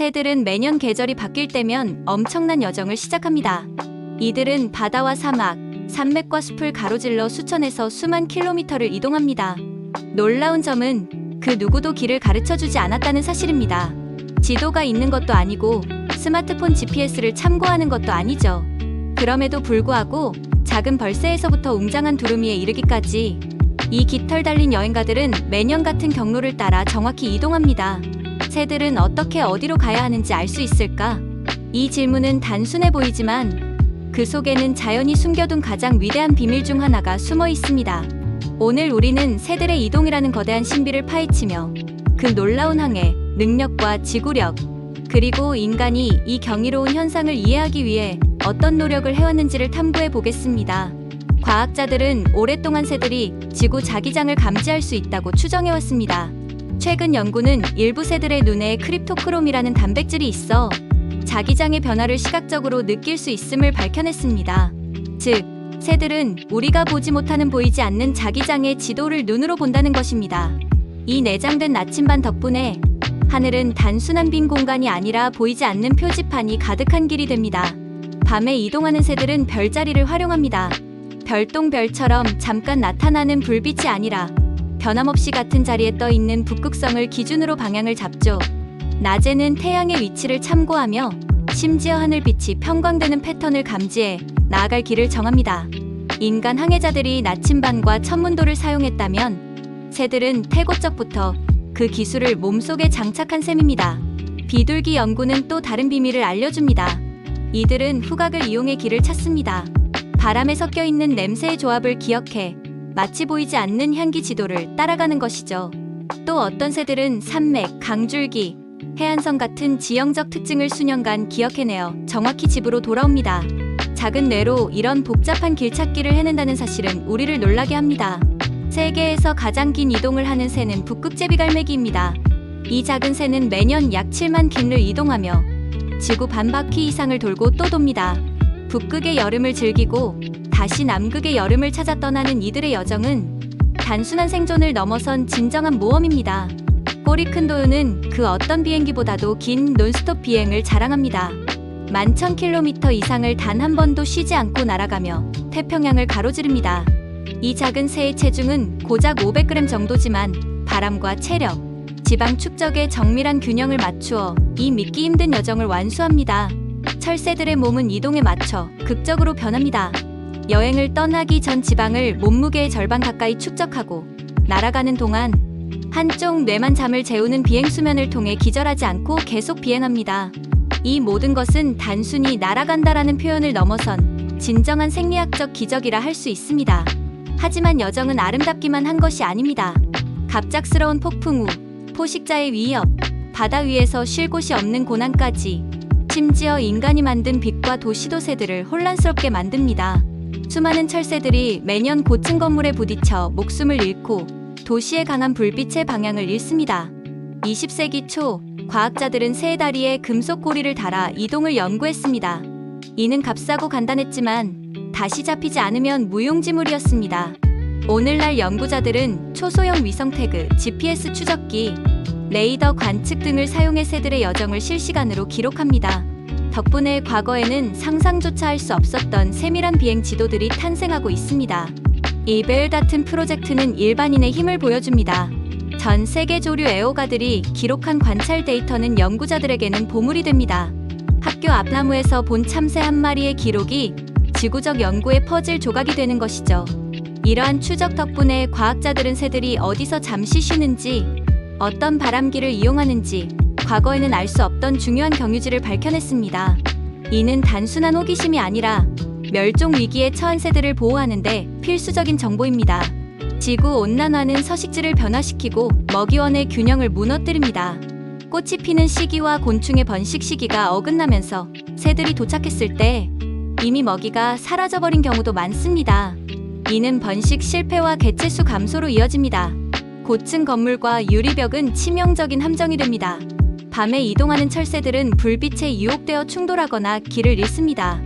새들은 매년 계절이 바뀔 때면 엄청난 여정을 시작합니다. 이들은 바다와 사막, 산맥과 숲을 가로질러 수천에서 수만 킬로미터를 이동합니다. 놀라운 점은 그 누구도 길을 가르쳐주지 않았다는 사실입니다. 지도가 있는 것도 아니고 스마트폰 GPS를 참고하는 것도 아니죠. 그럼에도 불구하고 작은 벌새에서부터 웅장한 두루미에 이르기까지 이 깃털 달린 여행가들은 매년 같은 경로를 따라 정확히 이동합니다. 새들은 어떻게 어디로 가야 하는지 알 수 있을까? 이 질문은 단순해 보이지만 그 속에는 자연이 숨겨둔 가장 위대한 비밀 중 하나가 숨어 있습니다. 오늘 우리는 새들의 이동이라는 거대한 신비를 파헤치며 그 놀라운 항해, 능력과 지구력, 그리고 인간이 이 경이로운 현상을 이해하기 위해 어떤 노력을 해왔는지를 탐구해 보겠습니다. 과학자들은 오랫동안 새들이 지구 자기장을 감지할 수 있다고 추정해왔습니다. 최근 연구는 일부 새들의 눈에 크립토크롬이라는 단백질이 있어 자기장의 변화를 시각적으로 느낄 수 있음을 밝혀냈습니다. 즉, 새들은 우리가 보지 못하는 보이지 않는 자기장의 지도를 눈으로 본다는 것입니다. 이 내장된 나침반 덕분에 하늘은 단순한 빈 공간이 아니라 보이지 않는 표지판이 가득한 길이 됩니다. 밤에 이동하는 새들은 별자리를 활용합니다. 별똥별처럼 잠깐 나타나는 불빛이 아니라 변함없이 같은 자리에 떠 있는 북극성을 기준으로 방향을 잡죠. 낮에는 태양의 위치를 참고하며 심지어 하늘빛이 평광되는 패턴을 감지해 나아갈 길을 정합니다. 인간 항해자들이 나침반과 천문도를 사용했다면 새들은 태고적부터 그 기술을 몸속에 장착한 셈입니다. 비둘기 연구는 또 다른 비밀을 알려줍니다. 이들은 후각을 이용해 길을 찾습니다. 바람에 섞여 있는 냄새의 조합을 기억해 마치 보이지 않는 향기 지도를 따라가는 것이죠. 또 어떤 새들은 산맥, 강줄기, 해안선 같은 지형적 특징을 수년간 기억해내어 정확히 집으로 돌아옵니다. 작은 뇌로 이런 복잡한 길찾기를 해낸다는 사실은 우리를 놀라게 합니다. 세계에서 가장 긴 이동을 하는 새는 북극제비갈매기입니다. 이 작은 새는 매년 약 7만 킬를 이동하며 지구 반바퀴 이상을 돌고 또 돕니다. 북극의 여름을 즐기고 다시 남극의 여름을 찾아 떠나는 이들의 여정은 단순한 생존을 넘어선 진정한 모험입니다. 꼬리 큰 도요는 그 어떤 비행기보다도 긴 논스톱 비행을 자랑합니다. 11,000km 이상을 단 한 번도 쉬지 않고 날아가며 태평양을 가로지릅니다. 이 작은 새의 체중은 고작 500g 정도지만 바람과 체력, 지방 축적의 정밀한 균형을 맞추어 이 믿기 힘든 여정을 완수합니다. 철새들의 몸은 이동에 맞춰 극적으로 변합니다. 여행을 떠나기 전 지방을 몸무게의 절반 가까이 축적하고 날아가는 동안 한쪽 뇌만 잠을 재우는 비행수면을 통해 기절하지 않고 계속 비행합니다. 이 모든 것은 단순히 날아간다라는 표현을 넘어선 진정한 생리학적 기적이라 할 수 있습니다. 하지만 여정은 아름답기만 한 것이 아닙니다. 갑작스러운 폭풍 우, 포식자의 위협, 바다 위에서 쉴 곳이 없는 고난까지, 심지어 인간이 만든 빛과 도시도 새들을 혼란스럽게 만듭니다. 수많은 철새들이 매년 고층 건물에 부딪혀 목숨을 잃고 도시의 강한 불빛의 방향을 잃습니다. 20세기 초 과학자들은 새의 다리에 금속 고리를 달아 이동을 연구했습니다. 이는 값싸고 간단했지만 다시 잡히지 않으면 무용지물이었습니다. 오늘날 연구자들은 초소형 위성 태그, GPS 추적기, 레이더 관측 등을 사용해 새들의 여정을 실시간으로 기록합니다. 덕분에 과거에는 상상조차 할 수 없었던 세밀한 비행 지도들이 탄생하고 있습니다. 이 벨다튼 프로젝트는 일반인의 힘을 보여줍니다. 전 세계 조류 애호가들이 기록한 관찰 데이터는 연구자들에게는 보물이 됩니다. 학교 앞나무에서 본 참새 한 마리의 기록이 지구적 연구의 퍼즐 조각이 되는 것이죠. 이러한 추적 덕분에 과학자들은 새들이 어디서 잠시 쉬는지, 어떤 바람기를 이용하는지 과거에는 알 수 없던 중요한 경유지를 밝혀냈습니다. 이는 단순한 호기심이 아니라 멸종 위기에 처한 새들을 보호하는데 필수적인 정보입니다. 지구 온난화는 서식지를 변화시키고 먹이원의 균형을 무너뜨립니다. 꽃이 피는 시기와 곤충의 번식 시기가 어긋나면서 새들이 도착했을 때 이미 먹이가 사라져버린 경우도 많습니다. 이는 번식 실패와 개체수 감소로 이어집니다. 고층 건물과 유리벽은 치명적인 함정이 됩니다. 밤에 이동하는 철새들은 불빛에 유혹되어 충돌하거나 길을 잃습니다.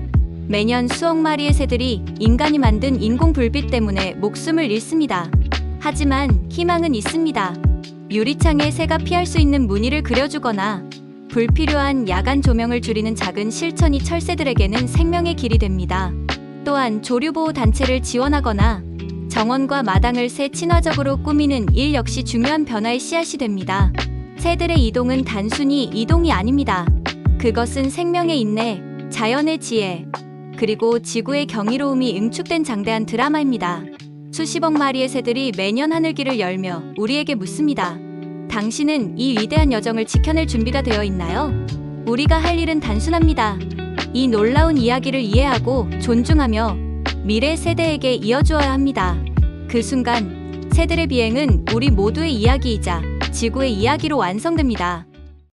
매년 수억 마리의 새들이 인간이 만든 인공 불빛 때문에 목숨을 잃습니다. 하지만 희망은 있습니다. 유리창에 새가 피할 수 있는 무늬를 그려주거나 불필요한 야간 조명을 줄이는 작은 실천이 철새들에게는 생명의 길이 됩니다. 또한 조류보호 단체를 지원하거나 정원과 마당을 새 친화적으로 꾸미는 일 역시 중요한 변화의 씨앗이 됩니다. 새들의 이동은 단순히 이동이 아닙니다. 그것은 생명의 인내, 자연의 지혜, 그리고 지구의 경이로움이 응축된 장대한 드라마입니다. 수십억 마리의 새들이 매년 하늘길을 열며 우리에게 묻습니다. 당신은 이 위대한 여정을 지켜낼 준비가 되어 있나요? 우리가 할 일은 단순합니다. 이 놀라운 이야기를 이해하고 존중하며 미래 세대에게 이어주어야 합니다. 그 순간 새들의 비행은 우리 모두의 이야기이자 지구의 이야기로 완성됩니다.